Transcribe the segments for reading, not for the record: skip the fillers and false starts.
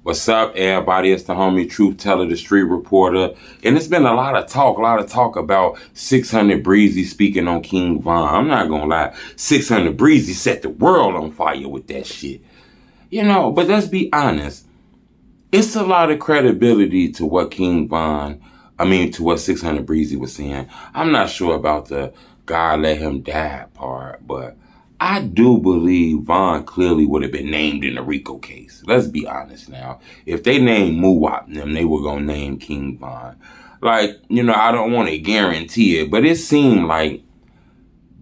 What's up, everybody? It's the homie Truth Teller, the street reporter. And it's been a lot of talk about 600 Breezy speaking on King Von. I'm not gonna lie, 600 Breezy set the world on fire with that shit. But let's be honest. It's a lot of credibility to what to what 600 Breezy was saying. I'm not sure about the God let him die part, but I do believe Von clearly would have been named in the Rico case. Let's be honest now. If they named Muwap them, they were going to name King Von. I don't want to guarantee it, but it seemed like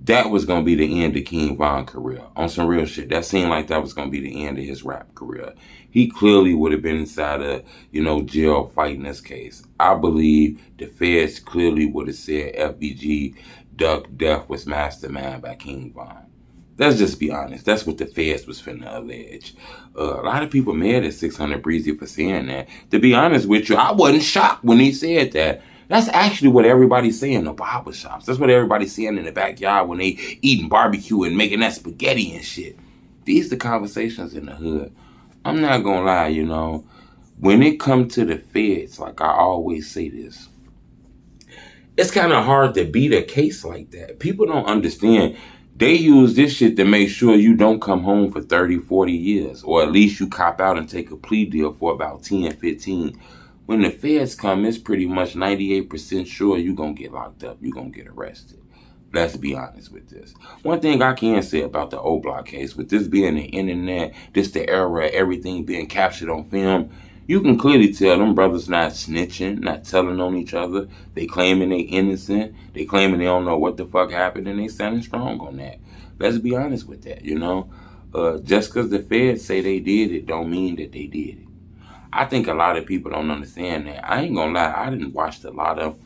that was going to be the end of King Von's career. On some real shit. That seemed like that was going to be the end of his rap career. He clearly would have been inside of, jail fighting this case. I believe the feds clearly would have said FBG Duck Death was mastermind by King Von. Let's just be honest. That's what the feds was finna allege. A lot of people mad at 600 Breezy for saying that. To be honest with you, I wasn't shocked when he said that. That's actually what everybody's saying in the barber shops. That's what everybody's saying in the backyard when they eating barbecue and making that spaghetti and shit. These the conversations in the hood. I'm not gonna lie, when it comes to the feds, like I always say this, it's kind of hard to beat a case like that. People don't understand. They use this shit to make sure you don't come home for 30, 40 years, or at least you cop out and take a plea deal for about 10, 15. When the feds come, it's pretty much 98% sure you're going to get locked up. You're going to get arrested. Let's be honest with this. One thing I can say about the O-Block case, with this being the internet, this the era, everything being captured on film, you can clearly tell them brothers not snitching, not telling on each other. They claiming they innocent. They claiming they don't know what the fuck happened, and they standing strong on that. Let's be honest with that, Just because the feds say they did it don't mean that they did it. I think a lot of people don't understand that. I ain't gonna lie, I didn't watch a lot of,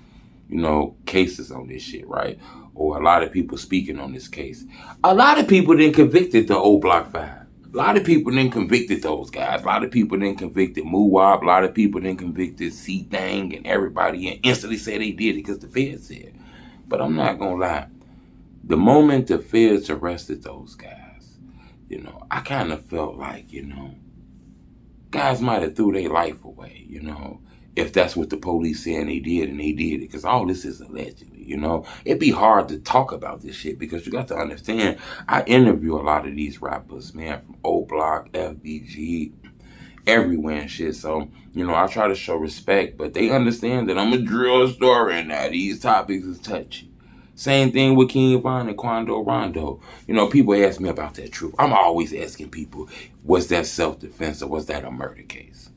cases on this shit, right? Or a lot of people speaking on this case. A lot of people then convicted the old Block 5. A lot of people then convicted those guys. A lot of people then convicted Muwab. A lot of people then convicted C-Thang and everybody and instantly say they did it because the feds said. But I'm not gonna lie. The moment the feds arrested those guys, I kind of felt like, guys might have threw their life away, if that's what the police saying they did and they did it. Because all this is allegedly, It'd be hard to talk about this shit because you got to understand, I interview a lot of these rappers, man, from O-Block, FBG, everywhere and shit. So, I try to show respect, but they understand that I'm a drill historian now. These topics is touchy. Same thing with King Von and Quando Rondo. People ask me about that truth. I'm always asking people, was that self-defense or was that a murder case?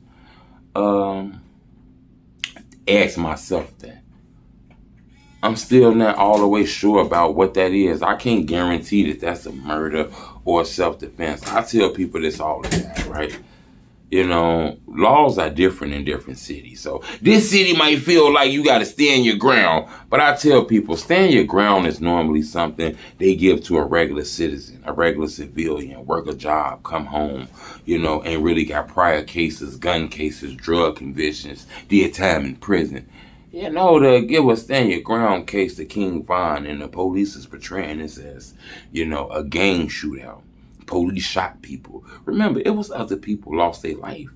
Ask myself that. I'm still not all the way sure about what that is. I can't guarantee that that's a murder or self-defense. I tell people this all the time, right? Laws are different in different cities. So this city might feel like you got to stand your ground. But I tell people, stand your ground is normally something they give to a regular citizen, a regular civilian, work a job, come home, ain't really got prior cases, gun cases, drug convictions, did time in prison. To give a stand your ground case to King Von, and the police is portraying this as, a gang shootout. Police shot people. Remember, it was other people lost their life.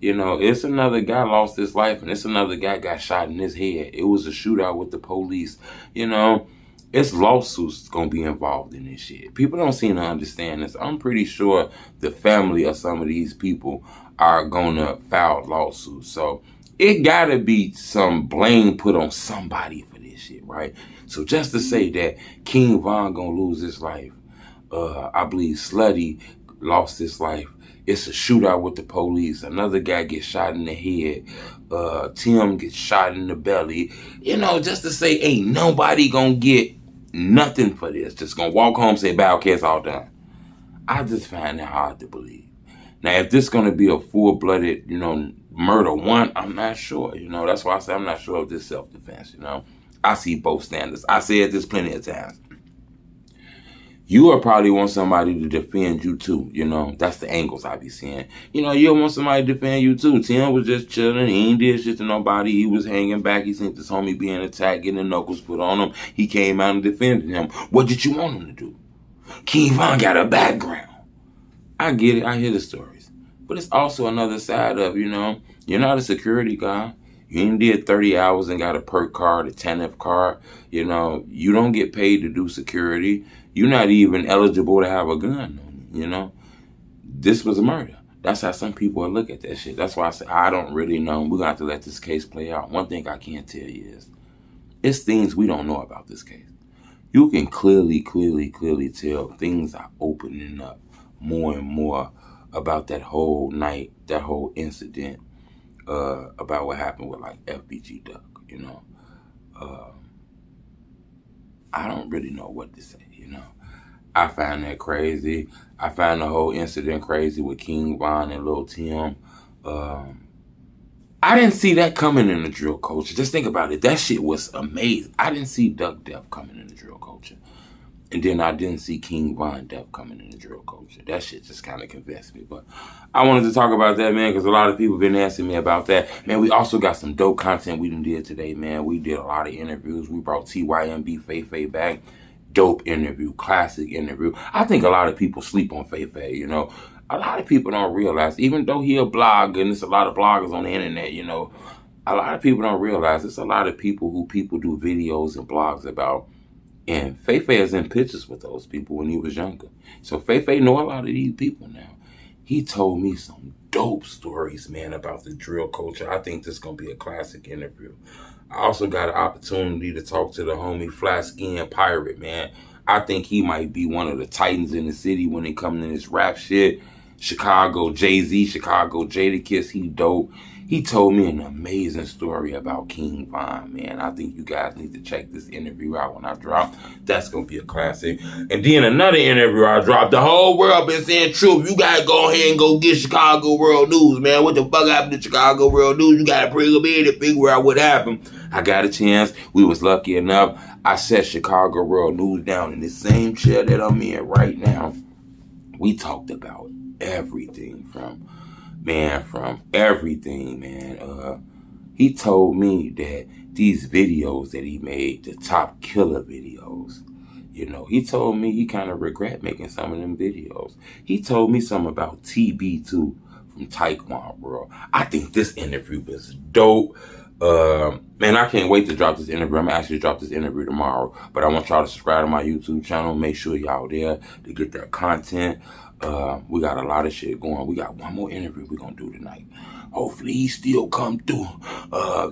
It's another guy lost his life, and it's another guy got shot in his head. It was a shootout with the police. It's lawsuits gonna be involved in this shit. People don't seem to understand this. I'm pretty sure the family of some of these people are gonna file lawsuits. So it gotta be some blame put on somebody for this shit, right? So just to say that King Von gonna lose his life, I believe Slutty lost his life. It's a shootout with the police. Another guy gets shot in the head. Tim gets shot in the belly. Just to say, ain't nobody gonna get nothing for this. Just gonna walk home and say, Bowcats all done. I just find that hard to believe. Now, if this gonna be a full-blooded, murder one, I'm not sure. That's why I say I'm not sure of this self-defense, I see both standards. I said this plenty of times. You will probably want somebody to defend you too, That's the angles I be seeing. You'll want somebody to defend you too. Tim was just chilling. He ain't did shit to nobody. He was hanging back. He seen this homie being attacked, getting the knuckles put on him. He came out and defended him. What did you want him to do? King Von got a background. I get it. I hear the stories. But it's also another side of, you're not a security guy. You ain't did 30 hours and got a perk card, a TANF card. You don't get paid to do security. You're not even eligible to have a gun. This was a murder. That's how some people look at that shit. That's why I say I don't really know. We're going to have to let this case play out. One thing I can tell you is it's things we don't know about this case. You can clearly tell things are opening up more and more about that whole night, that whole incident, about what happened with like FBG Duck. I don't really know what to say. I find that crazy. I find the whole incident crazy with King Von and Lil Tim. I didn't see that coming in the drill culture. Just think about it. That shit was amazing. I didn't see Duck Death coming in the drill culture. And then I didn't see King Von Death coming in the drill culture. That shit just kind of convinced me. But I wanted to talk about that, man, because a lot of people have been asking me about that. Man, we also got some dope content we done did today, man. We did a lot of interviews. We brought TYMB Faye back. Dope interview, classic interview. I think a lot of people sleep on Faye. A lot of people don't realize, even though he a blogger and there's a lot of bloggers on the internet, a lot of people don't realize there's a lot of people who people do videos and blogs about. And Faye is in pictures with those people when he was younger. So Faye know a lot of these people now. He told me some dope stories, man, about the drill culture. I think this is going to be a classic interview. I also got an opportunity to talk to the homie Flat Skin Pirate, man. I think he might be one of the titans in the city when it comes to this rap shit. Chicago Jay-Z, Chicago Jadakiss, he dope. He told me an amazing story about King Von, man. I think you guys need to check this interview out when I drop. That's going to be a classic. And then another interview I dropped. The whole world been saying truth. You got to go ahead and go get Chicago World News, man. What the fuck happened to Chicago World News? You got to bring them in to figure out what happened. I got a chance. We was lucky enough. I set Chicago World News down in the same chair that I'm in right now. We talked about everything from everything, man. He told me that these videos that he made, the top killer videos, he told me he kind of regret making some of them videos. He told me something about TB2 from Taekwondo World. I think this interview was dope. Man, I can't wait to drop this interview. I'm going to actually drop this interview tomorrow. But I want y'all to subscribe to my YouTube channel. Make sure y'all there to get that content. We got a lot of shit going. We got one more interview we're going to do tonight. Hopefully he still come through.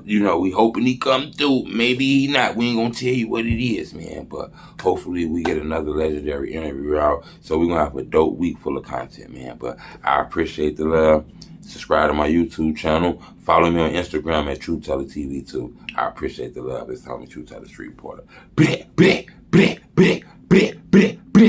We hoping he come through. Maybe he not. We ain't going to tell you what it is, man. But hopefully we get another legendary interview out. So we're going to have a dope week full of content, man. But I appreciate the love. Subscribe to my YouTube channel. Follow me on Instagram at True Teller TV too. I appreciate the love. It's Tommy True Teller Street Reporter. Bleh, bleh.